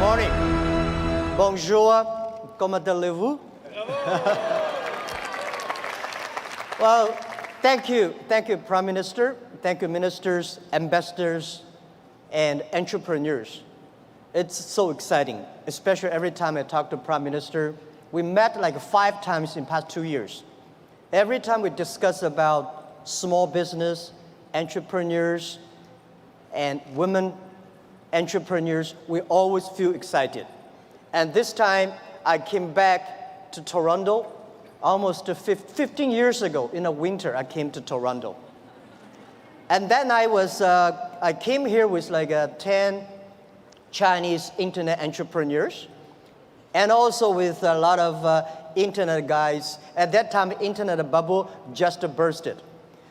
morning. Bonjour. Comment allez-vous? Well, thank you, Prime Minister. Thank you, ministers, ambassadors, and entrepreneurs. It's so exciting, especially every time I talk to Prime Minister. We met like 5 times in the past 2 years. Every time we discuss about small business, entrepreneurs, and women entrepreneurs, we always feel excited. And this time, I came back to Toronto almost 15 years ago. In the winter, I came to Toronto. And then I came here with like 10 Chinese internet entrepreneurs, and also with a lot of internet guys. At that time, internet bubble just bursted.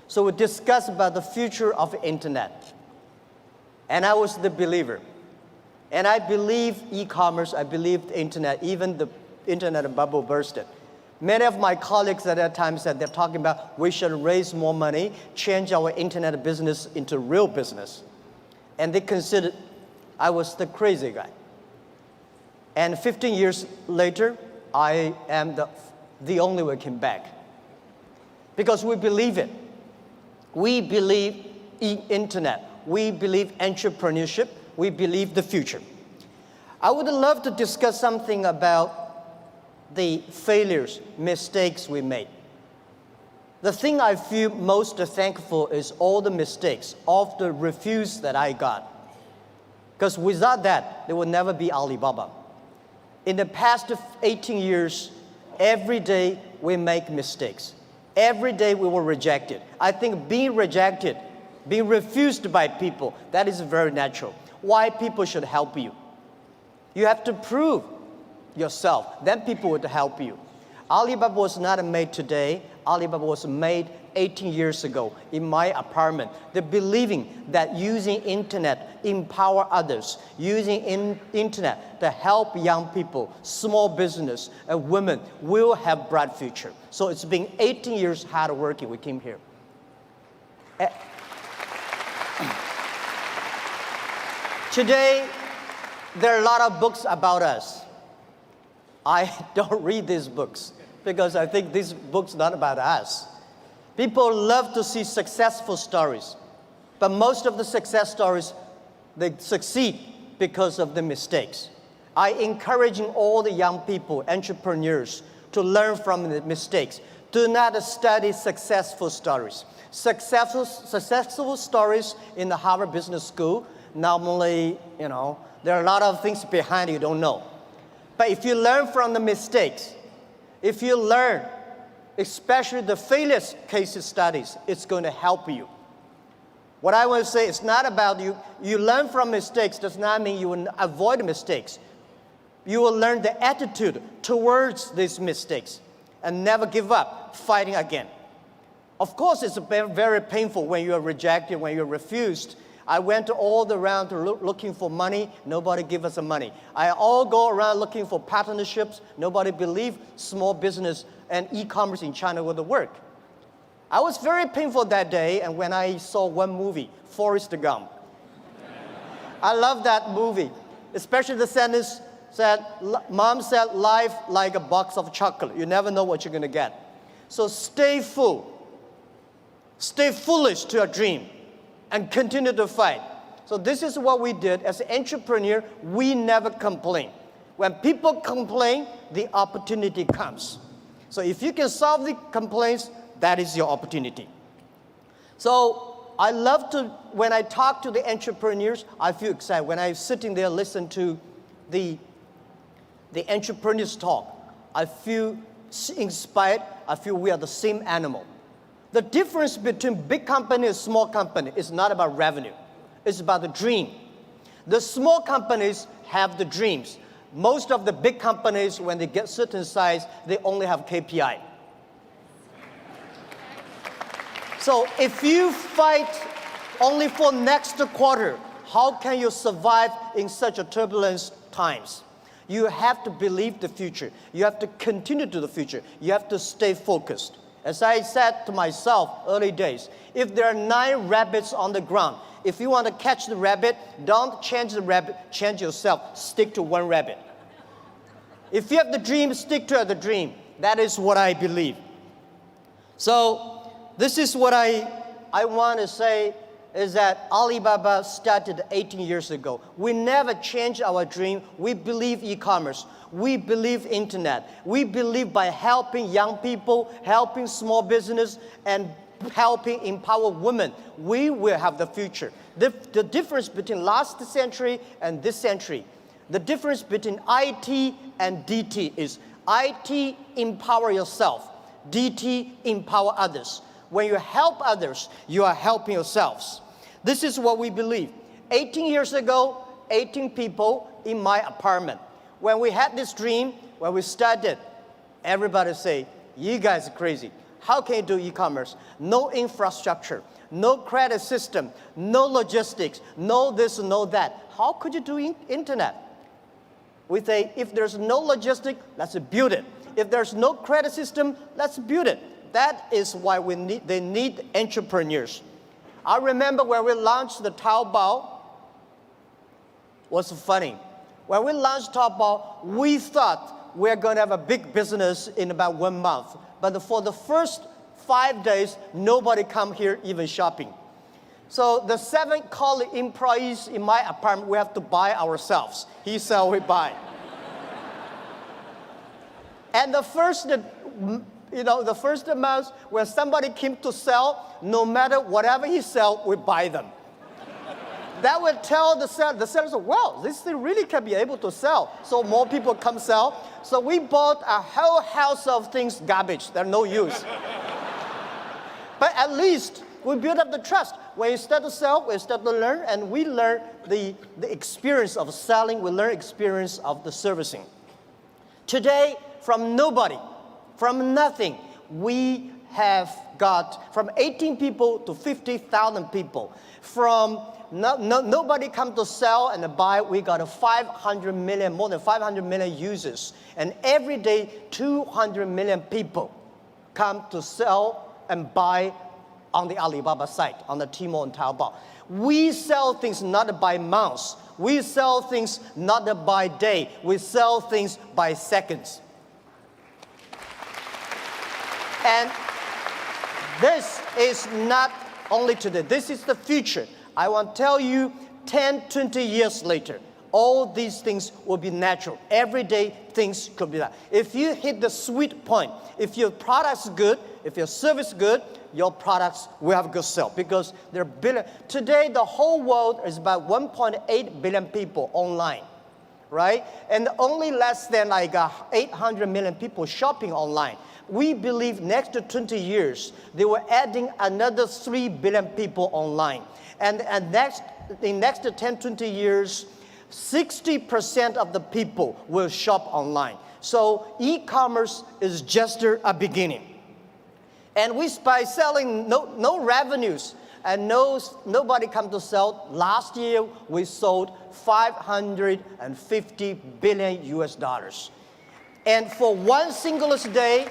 So we discussed about the future of the internet. And I was the believer. And I believe e-commerce, I believe the internet, even the internet bubble bursted. Many of my colleagues at that time said they're talking about we should raise more money, change our internet business into real business. And they considered I was the crazy guy. And 15 years later, I am the only one came back. Because we believe it. We believe in internet. We believe entrepreneurship. We believe the future. I would love to discuss something about the failures, mistakes we made. The thing I feel most thankful is all the mistakes, all the refuse that I got. Because without that, there would never be Alibaba. In the past 18 years, every day we make mistakes. Every day we were rejected. I think being rejected, being refused by people, that is very natural. Why people should help you? You have to prove yourself, then people would help you. Alibaba was not made today. Alibaba was made 18 years ago in my apartment. The believing that using internet empower others, using internet to help young people, small business, and women will have bright future. So it's been 18 years hard working. We came here. Today, there are a lot of books about us. I don't read these books because I think these books are not about us. People love to see successful stories, but most of the success stories, they succeed because of the mistakes. I encourage all the young people, entrepreneurs, to learn from the mistakes. Do not study successful stories. Successful stories in the Harvard Business School, normally, there are a lot of things behind you don't know. But if you learn from the mistakes, if you learn, especially the failure case studies, it's going to help you. What I want to say, it's not about you. You learn from mistakes does not mean you will avoid mistakes. You will learn the attitude towards these mistakes and never give up, fighting again. Of course, it's very, very painful when you are rejected, when you're refused. I went all around looking for money. Nobody give us the money. I all go around looking for partnerships. Nobody believed small business and e-commerce in China would work. I was very painful that day, and when I saw one movie, Forrest Gump. I love that movie, especially the sentence said, Mom said, life like a box of chocolate. You never know what you're going to get. So stay full. Stay foolish to your dream. And continue to fight. So this is what we did. As an entrepreneur, we never complain. When people complain, the opportunity comes. So if you can solve the complaints, that is your opportunity. So I love to, when I talk to the entrepreneurs, I feel excited. When I'm sitting there, listen to the entrepreneurs talk, I feel inspired. I feel we are the same animal. The difference between big company and small company is not about revenue. It's about the dream. The small companies have the dreams. Most of the big companies, when they get certain size, they only have KPI. So if you fight only for next quarter, how can you survive in such a turbulent times? You have to believe the future. You have to continue to the future. You have to stay focused. As I said to myself early days, if there are 9 rabbits on the ground, If you want to catch the rabbit, don't change the rabbit, change yourself. Stick to one rabbit. If you have the dream, stick to the dream. That is what I believe. So this is what I want to say is that Alibaba started 18 years ago. We never changed our dream. We believe e-commerce. We believe internet. We believe by helping young people, helping small business, and helping empower women, we will have the future. The difference between last century and this century, the difference between IT and DT is IT, empower yourself. DT, empower others. When you help others, you are helping yourselves. This is what we believe. 18 years ago, 18 people in my apartment. When we had this dream, when we started, everybody say, you guys are crazy. How can you do e-commerce? No infrastructure, no credit system, no logistics, no this, no that. How could you do internet? We say, if there's no logistics, let's build it. If there's no credit system, let's build it. That is why they need entrepreneurs. I remember when we launched the Taobao, was funny. When we launched Taobao, we thought we were going to have a big business in about 1 month. But for the first 5 days, nobody come here even shopping. So the 7 colleague employees in my apartment, we have to buy ourselves. He sell, we buy. And the first month when somebody came to sell, no matter whatever he sell, we buy them. That would tell the seller, well, this thing really can be able to sell. So more people come sell. So we bought a whole house of things, garbage, they're no use. But at least we build up the trust. When you start to sell, we start to learn, and we learn the experience of selling, we learn experience of the servicing. Today, from nobody, from nothing, we have got from 18 people to 50,000 people. From nobody come to sell and buy, we got a 500 million, more than 500 million users. And every day, 200 million people come to sell and buy on the Alibaba site, on the Tmall and Taobao. We sell things not by months. We sell things not by day. We sell things by seconds. And this is not only today. This is the future. I want to tell you, 10, 20 years later, all these things will be natural. Every day, things could be that. If you hit the sweet point, if your product's good, if your service is good, your products will have a good sale because there are billion. Today, the whole world is about 1.8 billion people online, right? And only less than like 800 million people shopping online. We believe next to 20 years, they were adding another 3 billion people online. And in next to 10, 20 years, 60% of the people will shop online. So e-commerce is just a beginning. And by selling no revenues and nobody come to sell, last year we sold 550 billion US dollars. And for one single day,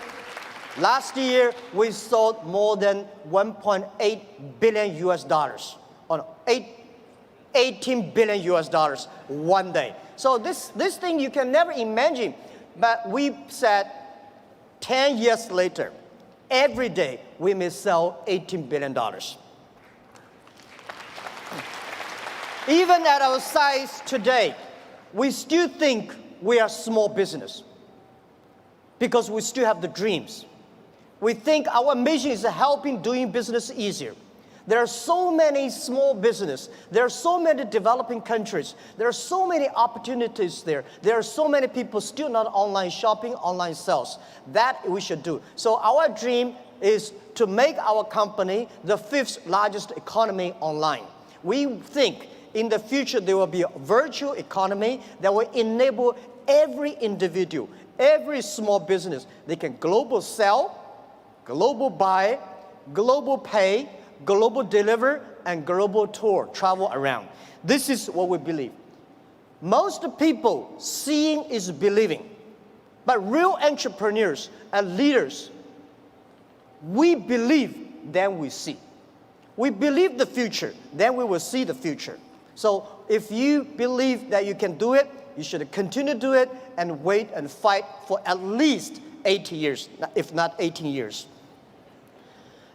last year we sold more than 1.8 billion US dollars. 18 billion US dollars one day. So this thing you can never imagine. But we said 10 years later, every day we may sell $18 billion. Even at our size today, we still think we are small business because we still have the dreams. We think our mission is helping doing business easier. There are so many small businesses. There are so many developing countries. There are so many opportunities there. There are so many people still not online shopping, online sales. That we should do. So our dream is to make our company the 5th largest economy online. We think in the future there will be a virtual economy that will enable every individual, every small business. They can global sell, global buy, global pay, global deliver, and global tour, travel around. This is what we believe. Most people, seeing is believing. But real entrepreneurs and leaders, we believe, then we see. We believe the future, then we will see the future. So if you believe that you can do it, you should continue to do it and wait and fight for at least 80 years, if not 18 years.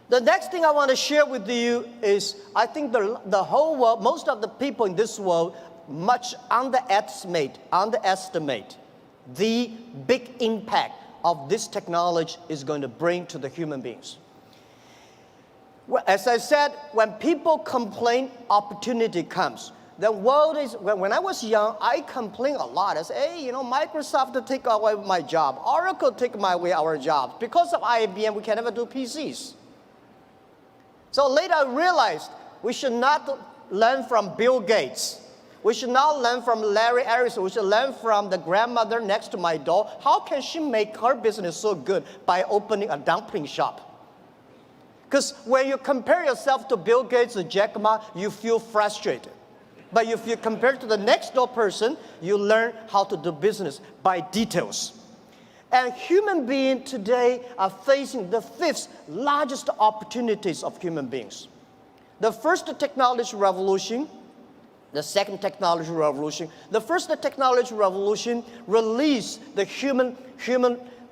The next thing I want to share with you is I think the whole world, most of the people in this world, much underestimate the big impact of this technology is going to bring to the human beings. Well, as I said, when people complain, opportunity comes. The world is, when I was young, I complained a lot. I said, hey, you know, Microsoft take away my job. Oracle take away our jobs. Because of IBM, we can never do PCs. So later I realized we should not learn from Bill Gates. We should not learn from Larry Ellison. We should learn from the grandmother next to my door. How can she make her business so good by opening a dumpling shop? Because when you compare yourself to Bill Gates or Jack Ma, you feel frustrated. But if you compare to the next door person, you learn how to do business by details. And human beings today are facing the fifth largest opportunities of human beings. The first technology revolution, the second technology revolution. The first technology revolution released the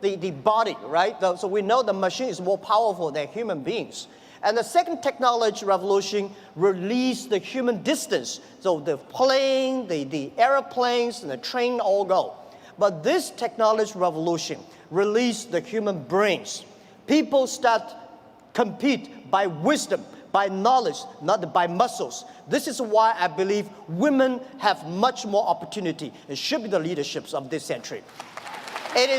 the body, right? So we know the machine is more powerful than human beings. And the second technology revolution released the human distance. So the plane, the airplanes, and the train all go. But this technology revolution released the human brains. People start compete by wisdom, by knowledge, not by muscles. This is why I believe women have much more opportunity and should be the leaderships of this century. It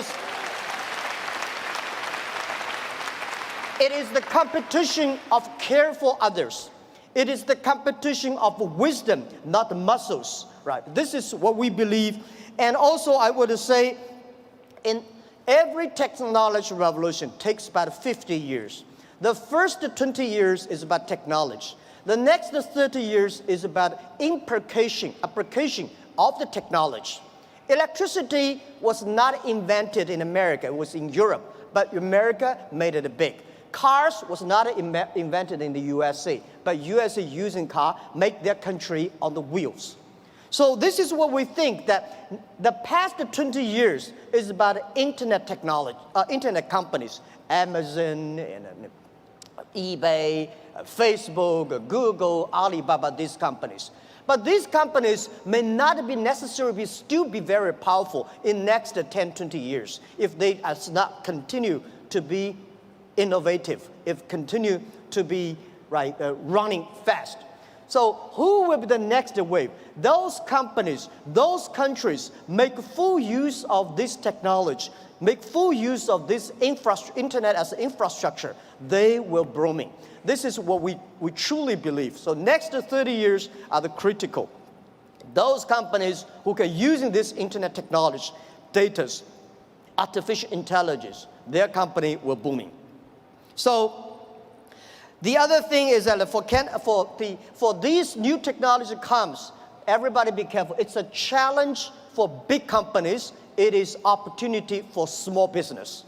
is the competition of care for others. It is the competition of wisdom, not muscles, right? This is what we believe. And also I would say, in every technology revolution takes about 50 years. The first 20 years is about technology. The next 30 years is about application of the technology. Electricity was not invented in America, it was in Europe, but America made it big. Cars was not invented in the USA, but USA using car make their country on the wheels. So this is what we think, that the past 20 years is about internet technology, internet companies, Amazon, and eBay, Facebook, Google, Alibaba, these companies. But these companies may not be necessarily still be very powerful in next 10, 20 years if they does not continue to be innovative, if continue to be running fast. So who will be the next wave? Those companies, those countries make full use of this technology, make full use of this internet as infrastructure, they will booming. This is what we truly believe. So next 30 years are the critical. Those companies who can using this internet technology, data, artificial intelligence, their company will booming. So the other thing is that for these new technology comes, everybody be careful. It's a challenge for big companies. It is opportunity for small business.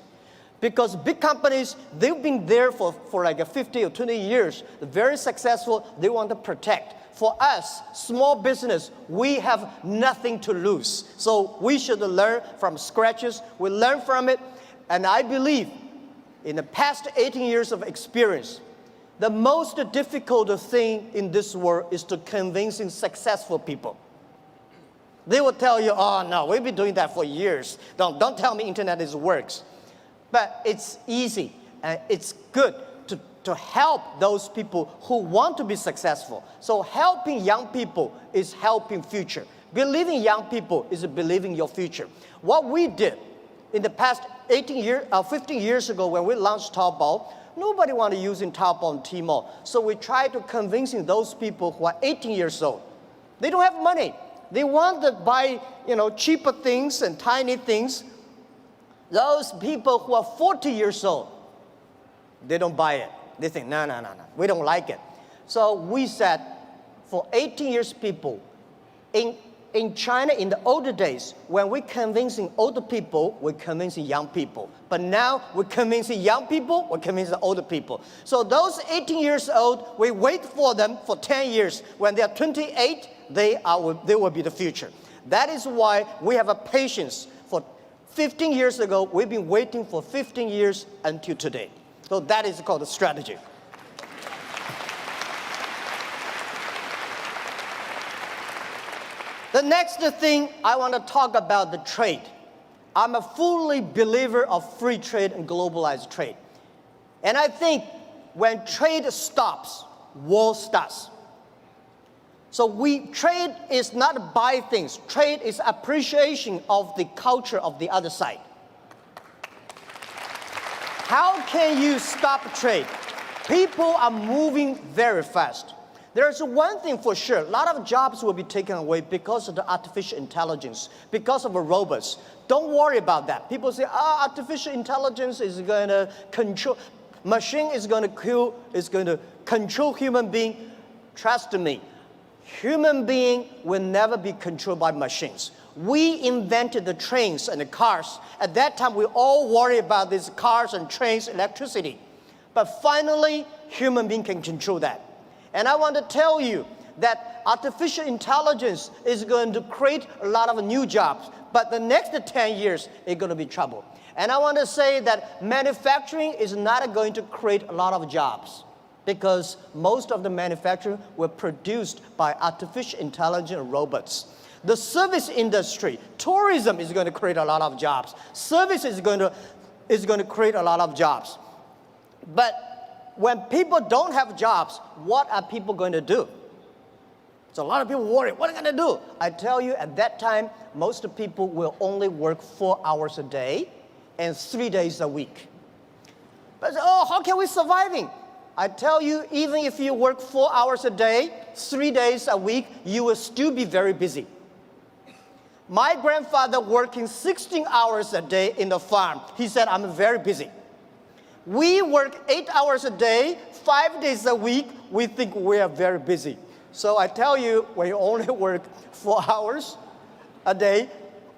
Because big companies, they've been there for like 50 or 20 years, very successful, they want to protect. For us, small business, we have nothing to lose. So we should learn from scratches, we learn from it, and I believe in the past 18 years of experience, the most difficult thing in this world is to convincing successful people. They will tell you, oh no, we've been doing that for years. Don't tell me internet works. But it's easy and it's good to help those people who want to be successful. So helping young people is helping future. Believing young people is believing your future. What we did in the past 15 years ago when we launched Taobao, nobody wanted to use in Taobao and Tmall. So we tried to convincing those people who are 18 years old. They don't have money. They want to buy, cheaper things and tiny things. Those people who are 40 years old, they don't buy it. They think, no, we don't like it. So we said, for 18 years people, in in China, in the older days, when we're convincing older people, we're convincing young people. But now we're convincing young people, we're convincing older people. So those 18 years old, we wait for them for 10 years. When they are 28, they will be the future. That is why we have a patience. For 15 years ago, we've been waiting for 15 years until today. So that is called a strategy. The next thing I want to talk about the trade. I'm a fully believer of free trade and globalized trade. And I think when trade stops, war starts. So trade is not buy things. Trade is appreciation of the culture of the other side. How can you stop trade? People are moving very fast. There's one thing for sure, a lot of jobs will be taken away because of the artificial intelligence, because of the robots. Don't worry about that. People say, artificial intelligence is going to control, machine is going to control human being. Trust me, human being will never be controlled by machines. We invented the trains and the cars. At that time, we all worry about these cars and trains, electricity. But finally, human being can control that. And I want to tell you that artificial intelligence is going to create a lot of new jobs. But the next 10 years, it's going to be trouble. And I want to say that manufacturing is not going to create a lot of jobs, because most of the manufacturing were produced by artificial intelligence robots. The service industry, tourism is going to create a lot of jobs. Service is going to create a lot of jobs. But when people don't have jobs, what are people going to do? So a lot of people worry, what are they going to do? I tell you, at that time, most people will only work 4 hours a day and 3 days a week. But how can we surviving? I tell you, even if you work 4 hours a day, 3 days a week, you will still be very busy. My grandfather working 16 hours a day in the farm. He said, I'm very busy. We work 8 hours a day, 5 days a week. We think we are very busy. So I tell you, when you only work 4 hours a day,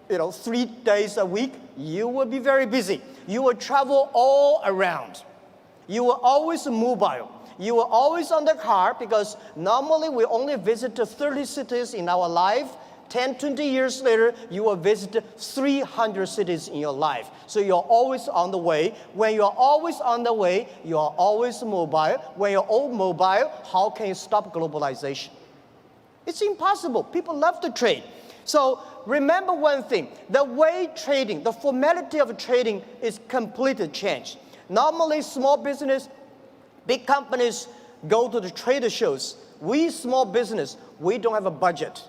3 days a week, you will be very busy. You will travel all around. You will always mobile. You will always on the car, because normally we only visit 30 cities in our life. 10, 20 years later, you will visit 300 cities in your life. So you're always on the way. When you're always on the way, you're always mobile. When you're all mobile, how can you stop globalization? It's impossible. People love to trade. So remember one thing, the way trading, the formality of trading is completely changed. Normally, small business, big companies go to the trade shows. We small business, we don't have a budget.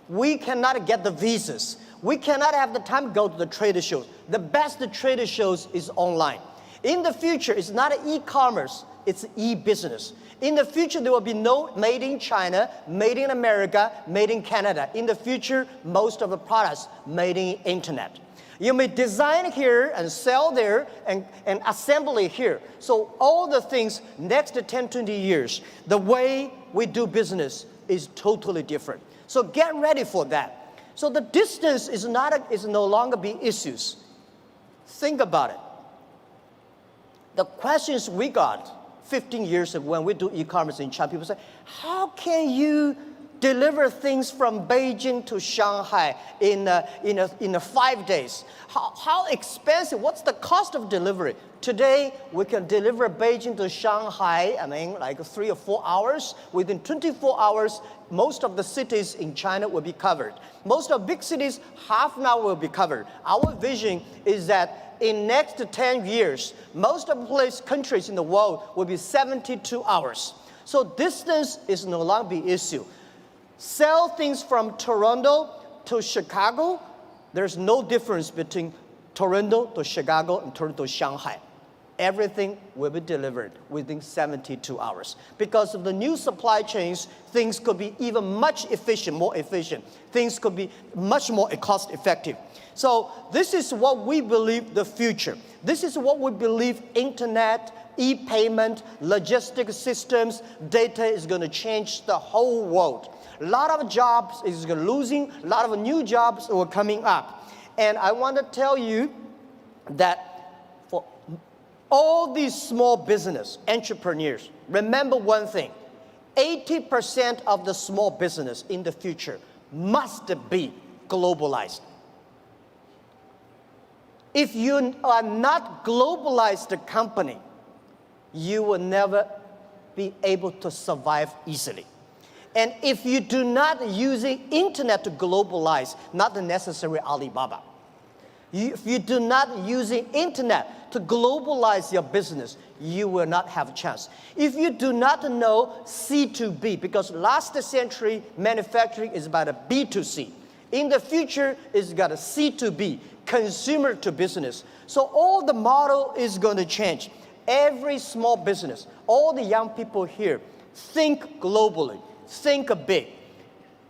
We cannot get the visas. We cannot have the time to go to the trade shows. The best trade shows is online. In the future, it's not e-commerce, it's e-business. In the future, there will be no made in China, made in America, made in Canada. In the future, most of the products made in internet. You may design here and sell there and assemble it here. So all the things next 10, 20 years, the way we do business is totally different. So get ready for that. So the distance is no longer be issues. Think about it. The questions we got 15 years ago when we do e-commerce in China, people say, how can you deliver things from Beijing to Shanghai in 5 days? How expensive? What's the cost of delivery? Today, we can deliver Beijing to Shanghai, like 3 or 4 hours. Within 24 hours, most of the cities in China will be covered. Most of big cities, half an hour will be covered. Our vision is that in next 10 years, most of the countries in the world will be 72 hours. So distance is no longer the issue. Sell things from Toronto to Chicago, there's no difference between Toronto to Chicago and Toronto to Shanghai. Everything will be delivered within 72 hours. Because of the new supply chains, things could be even more efficient. Things could be much more cost effective. So this is what we believe the future. This is what we believe internet, e-payment, logistic systems, data is going to change the whole world. A lot of jobs is losing, a lot of new jobs are coming up. And I want to tell you that for all these small business entrepreneurs, remember one thing, 80% of the small business in the future must be globalized. If you are not globalized company, you will never be able to survive easily. And if you do not use the internet to globalize, not the necessary Alibaba. If you do not use the internet to globalize your business, you will not have a chance. If you do not know C2B, because last century manufacturing is about a B2C. In the future, it's got a C2B, consumer to business. So all the model is going to change. Every small business, all the young people here, think globally, think big.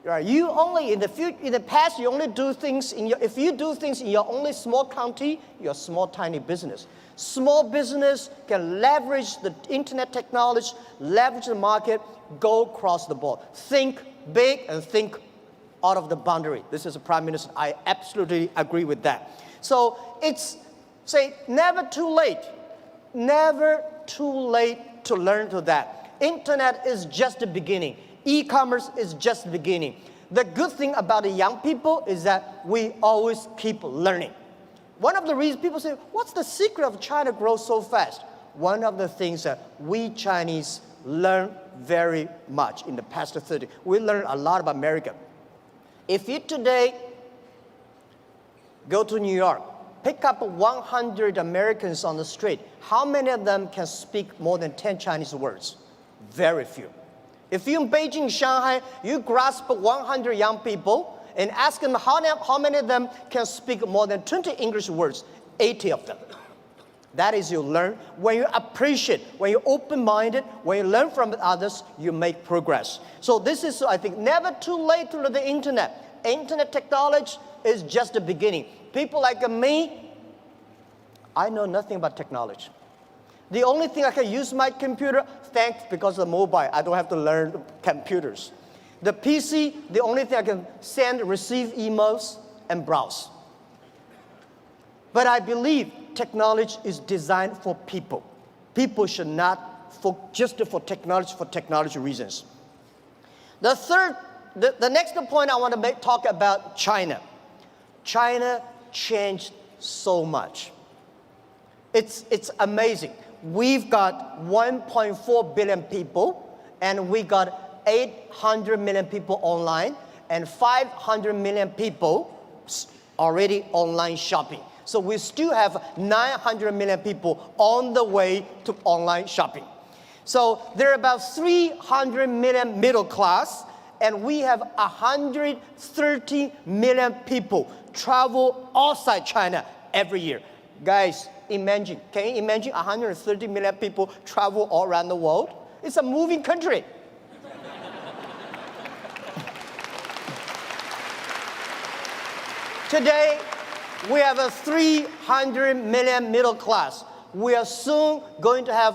Right? You only in the past, you only do things if you do things in your only small county, you're a small tiny business. Small business can leverage the internet technology, leverage the market, go across the board. Think big and think out of the boundary. This is a prime minister. I absolutely agree with that. So it's never too late. Never too late to learn to that. Internet is just the beginning. E-commerce is just the beginning. The good thing about the young people is that we always keep learning. One of the reasons people say, what's the secret of China grows so fast? One of the things that we Chinese learn very much in the past 30. We learn a lot about America. If you today go to New York, pick up 100 Americans on the street, how many of them can speak more than 10 Chinese words? Very few. If you're in Beijing, Shanghai, you grasp 100 young people and ask them how many of them can speak more than 20 English words, 80 of them. That is you learn. When you appreciate, when you're open-minded, when you learn from others, you make progress. So this is, I think, never too late to learn the internet. Internet technology is just the beginning. People like me, I know nothing about technology. The only thing I can use my computer, thanks because of the mobile, I don't have to learn computers. The PC, the only thing I can send, receive emails, and browse. But I believe technology is designed for people. People should not just for technology reasons. The next point I want to talk about China. China changed so much. It's amazing. We've got 1.4 billion people, and we got 800 million people online, and 500 million people already online shopping. So we still have 900 million people on the way to online shopping. So there are about 300 million middle class, and we have 130 million people travel outside China every year. Guys, imagine, can you imagine 130 million people travel all around the world? It's a moving country. Today, we have a 300 million middle class. We are soon going to have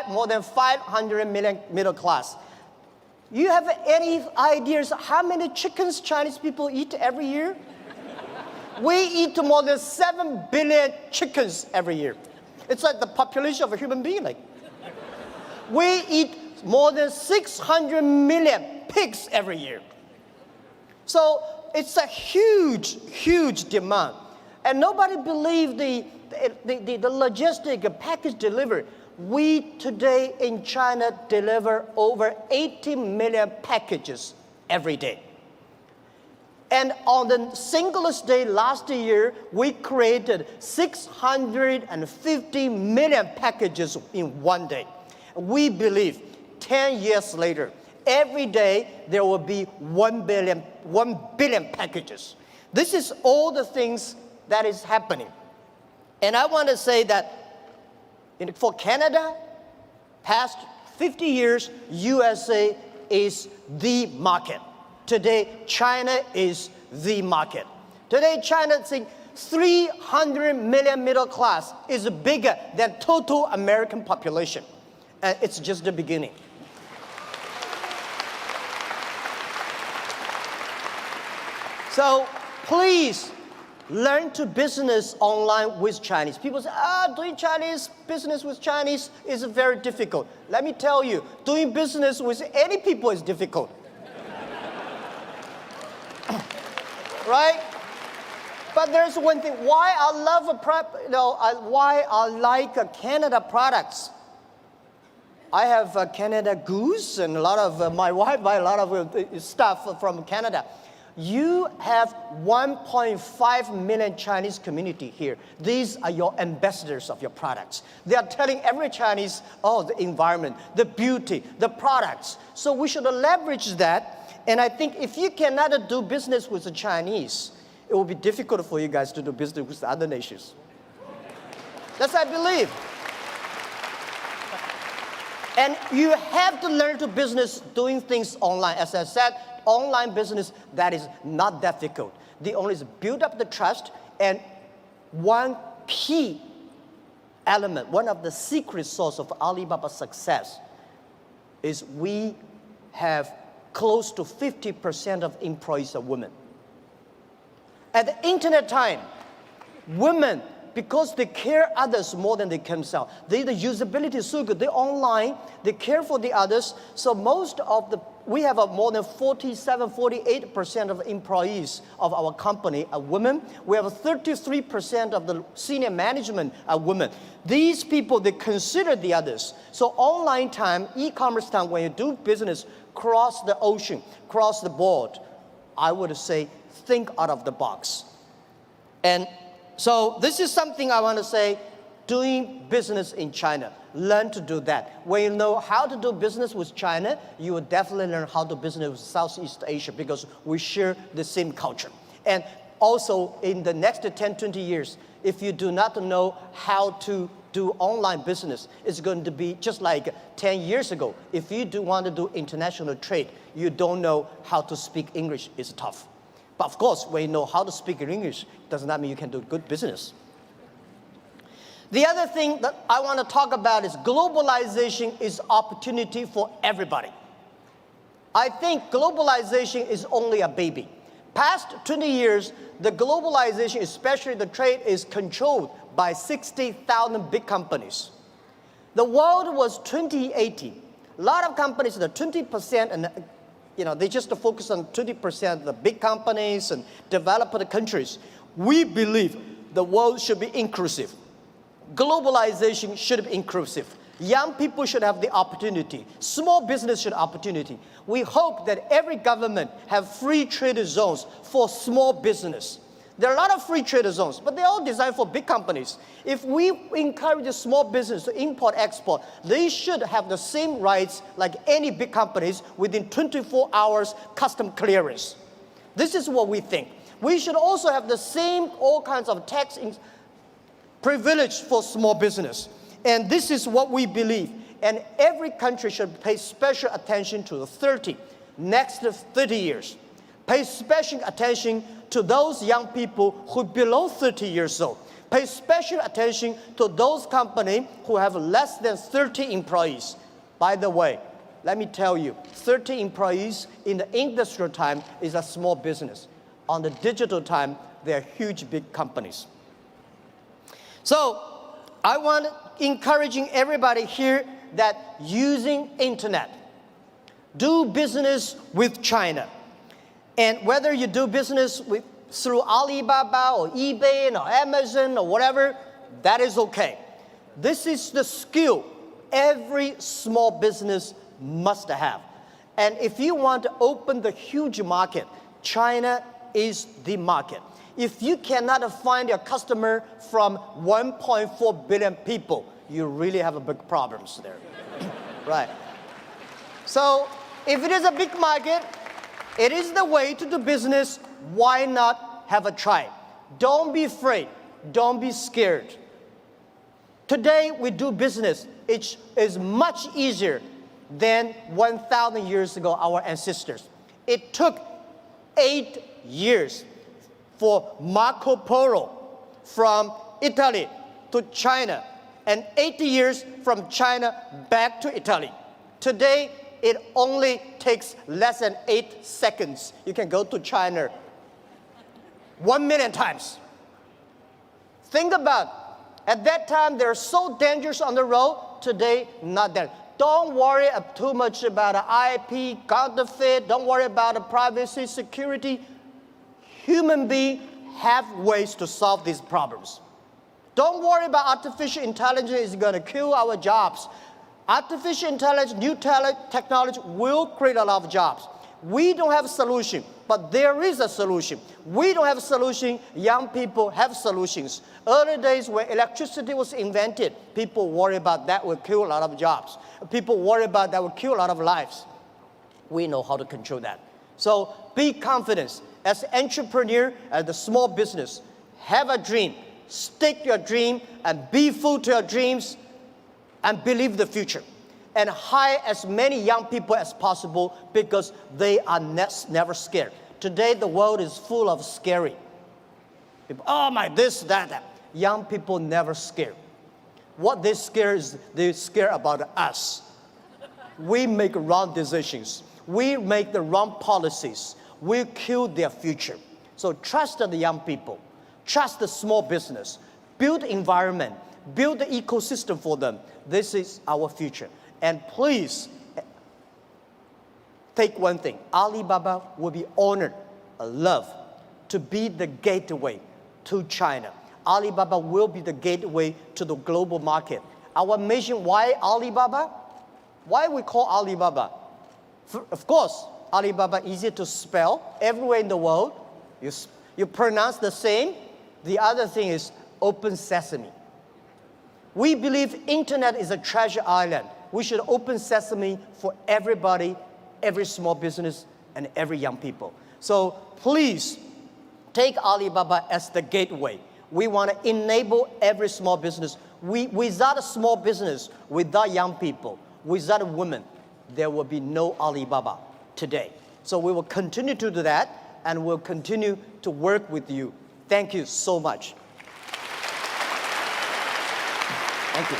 more than 500 million middle class. You have any ideas how many chickens Chinese people eat every year? We eat more than 7 billion chickens every year. It's like the population of a human being. We eat more than 600 million pigs every year. So it's a huge, huge demand. And nobody believes the logistic package delivery. We today in China deliver over 80 million packages every day. And on the singlest day last year, we created 650 million packages in one day. We believe 10 years later, every day there will be 1 billion packages. This is all the things that is happening. And I want to say that for Canada, past 50 years, USA is the market. Today, China is the market. Today, China, 300 million middle class is bigger than total American population. And it's just the beginning. So please learn to business online with Chinese. People say, doing Chinese business with Chinese is very difficult. Let me tell you, doing business with any people is difficult. Right? But there's one thing, why I love why I like Canada products. I have Canada Goose, and a lot of my wife buy a lot of stuff from Canada. You have 1.5 million Chinese community here. These are your ambassadors of your products. They are telling every Chinese, the environment, the beauty, the products. So we should leverage that. And I think if you cannot do business with the Chinese, it will be difficult for you guys to do business with other nations. That's what I believe. And you have to learn to business doing things online. As I said, online business, that is not difficult. The only is build up the trust, and one key element, one of the secret source of Alibaba's success is we have close to 50% of employees are women. At the internet time, women, because they care others more than they can themselves. The usability is so good. They're online. They care for the others. So we have more than 47, 48% of employees of our company are women. We have 33% of the senior management are women. These people, they consider the others. So online time, e-commerce time, when you do business cross the ocean, cross the board, I would say think out of the box. And so this is something I want to say, doing business in China. Learn to do that. When you know how to do business with China, you will definitely learn how to do business with Southeast Asia, because we share the same culture. And also in the next 10, 20 years, if you do not know how to do online business, it's going to be just like 10 years ago. If you do want to do international trade, you don't know how to speak English, it's tough. But of course, when you know how to speak English, does not mean you can do good business. The other thing that I want to talk about is globalization is opportunity for everybody. I think globalization is only a baby. Past 20 years, the globalization, especially the trade, is controlled by 60,000 big companies. The world was 2080. A lot of companies, the 20%, and they just focus on 20% of the big companies and developed countries. We believe the world should be inclusive. Globalization should be inclusive. Young people should have the opportunity. Small business should have opportunity. We hope that every government have free trade zones for small business. There are a lot of free trade zones, but they're all designed for big companies. If we encourage a small business to import, export, they should have the same rights like any big companies within 24 hours custom clearance. This is what we think. We should also have the same all kinds of tax privilege for small business. And this is what we believe. And every country should pay special attention to the next 30 years. Pay special attention to those young people who are below 30 years old. Pay special attention to those companies who have less than 30 employees. By the way, let me tell you, 30 employees in the industrial time is a small business. On the digital time, they are huge, big companies. So I want encouraging everybody here that using internet, do business with China. And whether you do business through Alibaba or eBay or Amazon or whatever, that is okay. This is the skill every small business must have. And if you want to open the huge market, China is the market. If you cannot find a customer from 1.4 billion people, you really have big problems there. Right. So if it is a big market, it is the way to do business. Why not have a try? Don't be afraid. Don't be scared. Today we do business. It is much easier than 1,000 years ago, our ancestors. It took 8 years for Marco Polo from Italy to China, and 80 years from China back to Italy. Today, it only takes less than 8 seconds. You can go to China 1 million times. Think about, at that time, they're so dangerous on the road. Today, not that. Don't worry too much about IP, counterfeit. Don't worry about privacy, security. Human beings have ways to solve these problems. Don't worry about artificial intelligence is going to kill our jobs. Artificial intelligence, new technology will create a lot of jobs. We don't have a solution, but there is a solution. We don't have a solution, young people have solutions. Early days when electricity was invented, people worry about that will kill a lot of jobs. People worry about that will kill a lot of lives. We know how to control that. So be confident. As an entrepreneur, as a small business, have a dream. Stick your dream and be full to your dreams and believe the future. And hire as many young people as possible because they are never scared. Today, the world is full of scary people. Oh my, this, that. Young people never scared. What they scare is they scare about us. We make wrong decisions. We make the wrong policies. We kill their future. So trust the young people. Trust the small business. Build environment. Build the ecosystem for them. This is our future. And please, take one thing. Alibaba will be honored, loved, to be the gateway to China. Alibaba will be the gateway to the global market. Our mission, why Alibaba? Why we call Alibaba? Of course, Alibaba easy to spell. Everywhere in the world, you pronounce the same. The other thing is open sesame. We believe internet is a treasure island. We should open sesame for everybody, every small business, and every young people. So please take Alibaba as the gateway. We want to enable every small business. Without a small business, without young people, without women, there will be no Alibaba today. So we will continue to do that, and we'll continue to work with you. Thank you so much. Thank you.